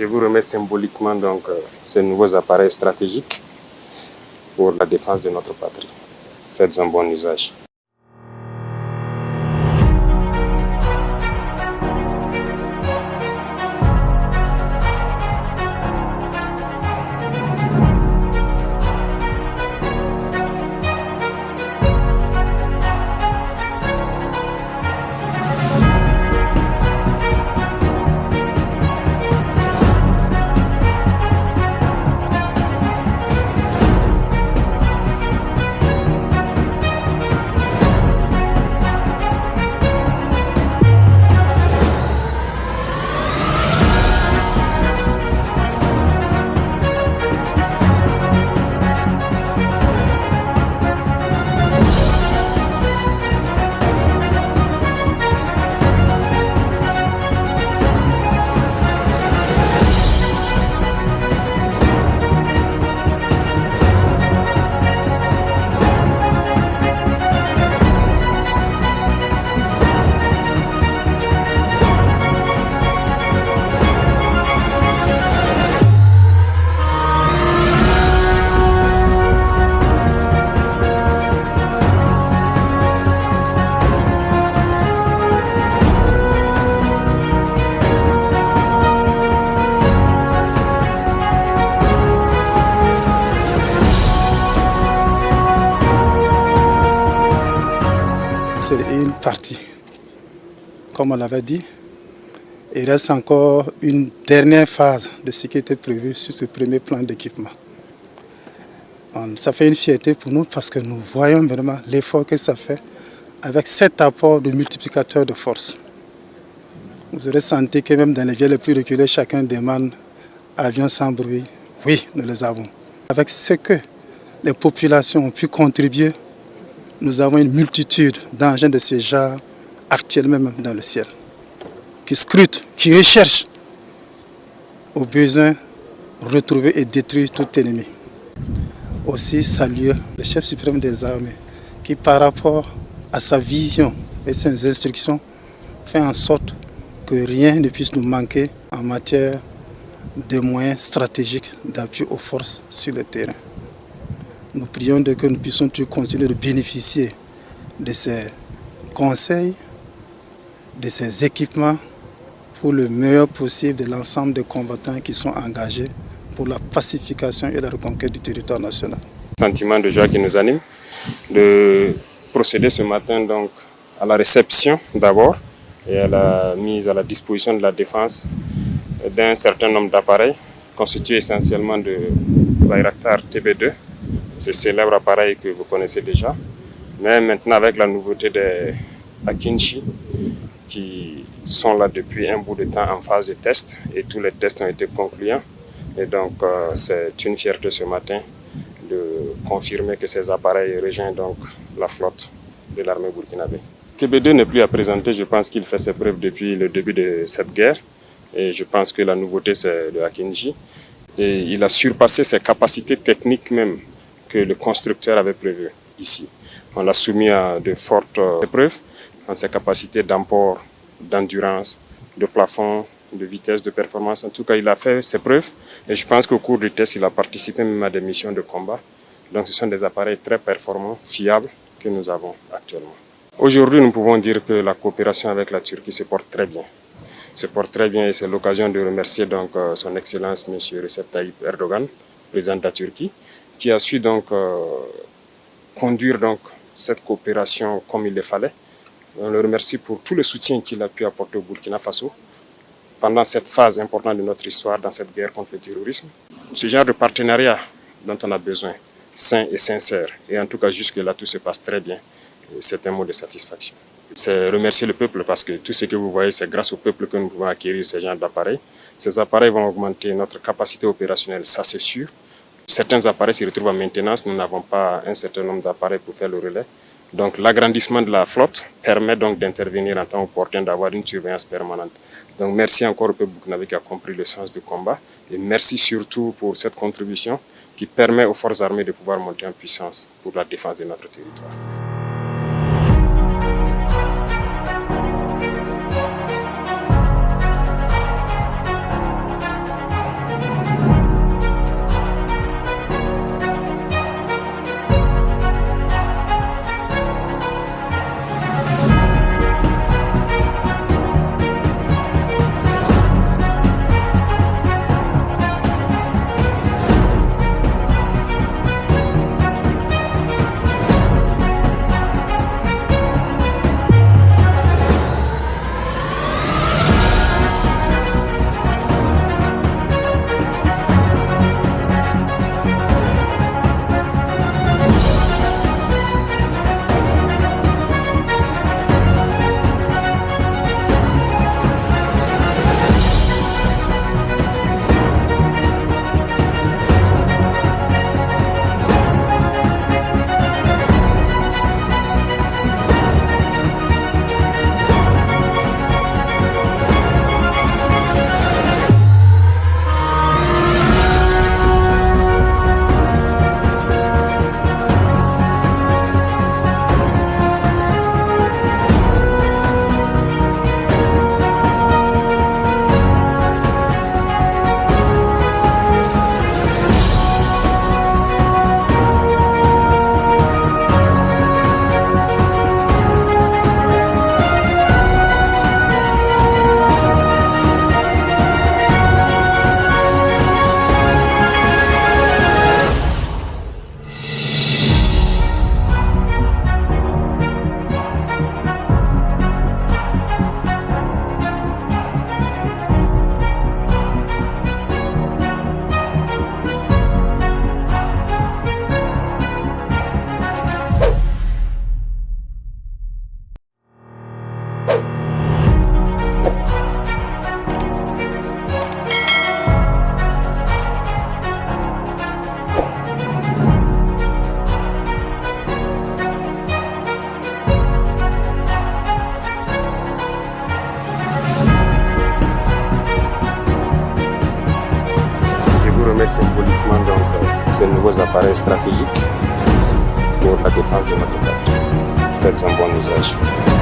Je vous remets symboliquement donc ces nouveaux appareils stratégiques pour la défense de notre patrie. Faites un bon usage. C'est une partie, comme on l'avait dit. Il reste encore une dernière phase de ce qui était prévu sur ce premier plan d'équipement. Ça fait une fierté pour nous parce que nous voyons vraiment l'effort que ça fait avec cet apport de multiplicateur de force. Vous aurez senti que même dans les villes les plus reculées, chacun demande avions sans bruit. Oui, nous les avons. Avec ce que les populations ont pu contribuer, nous avons une multitude d'engins de ce genre actuellement même dans le ciel, qui scrutent, qui recherchent au besoin retrouver et détruire tout ennemi. Aussi saluer le chef suprême des armées qui par rapport à sa vision et ses instructions fait en sorte que rien ne puisse nous manquer en matière de moyens stratégiques d'appui aux forces sur le terrain. Nous prions de que nous puissions toujours continuer de bénéficier de ces conseils, de ces équipements pour le meilleur possible de l'ensemble des combattants qui sont engagés pour la pacification et la reconquête du territoire national. Sentiment de joie qui nous anime de procéder ce matin donc à la réception d'abord et à la mise à la disposition de la défense d'un certain nombre d'appareils constitués essentiellement de Bayraktar TB2, ce célèbre appareil que vous connaissez déjà, mais maintenant avec la nouveauté des Akinji qui sont là depuis un bout de temps en phase de test et tous les tests ont été concluants. Et donc c'est une fierté ce matin de confirmer que ces appareils rejoignent donc la flotte de l'armée burkinabé. TB2 n'est plus à présenter, je pense qu'il fait ses preuves depuis le début de cette guerre et je pense que la nouveauté c'est le Akinji et il a surpassé ses capacités techniques même que le constructeur avait prévu ici. On l'a soumis à de fortes épreuves dans ses capacités d'emport, d'endurance, de plafond, de vitesse, de performance. En tout cas, il a fait ses preuves et je pense qu'au cours du test, il a participé même à des missions de combat. Donc ce sont des appareils très performants, fiables que nous avons actuellement. Aujourd'hui, nous pouvons dire que la coopération avec la Turquie se porte très bien. Se porte très bien et c'est l'occasion de remercier donc son Excellence M. Recep Tayyip Erdogan, président de la Turquie, qui a su donc conduire donc cette coopération comme il le fallait. On le remercie pour tout le soutien qu'il a pu apporter au Burkina Faso pendant cette phase importante de notre histoire dans cette guerre contre le terrorisme. Ce genre de partenariat dont on a besoin, sain et sincère, et en tout cas jusque-là tout se passe très bien, c'est un mot de satisfaction. C'est remercier le peuple parce que tout ce que vous voyez, c'est grâce au peuple que nous pouvons acquérir ce genre d'appareils. Ces appareils vont augmenter notre capacité opérationnelle, ça c'est sûr. Certains appareils se retrouvent en maintenance, nous n'avons pas un certain nombre d'appareils pour faire le relais. Donc l'agrandissement de la flotte permet donc d'intervenir en temps opportun, d'avoir une surveillance permanente. Donc merci encore au peuple burkinabé qui a compris le sens du combat et merci surtout pour cette contribution qui permet aux forces armées de pouvoir monter en puissance pour la défense de notre territoire. remet symboliquement donc, ces nouveaux appareils stratégiques pour la défense de notre pays. Faites un bon usage.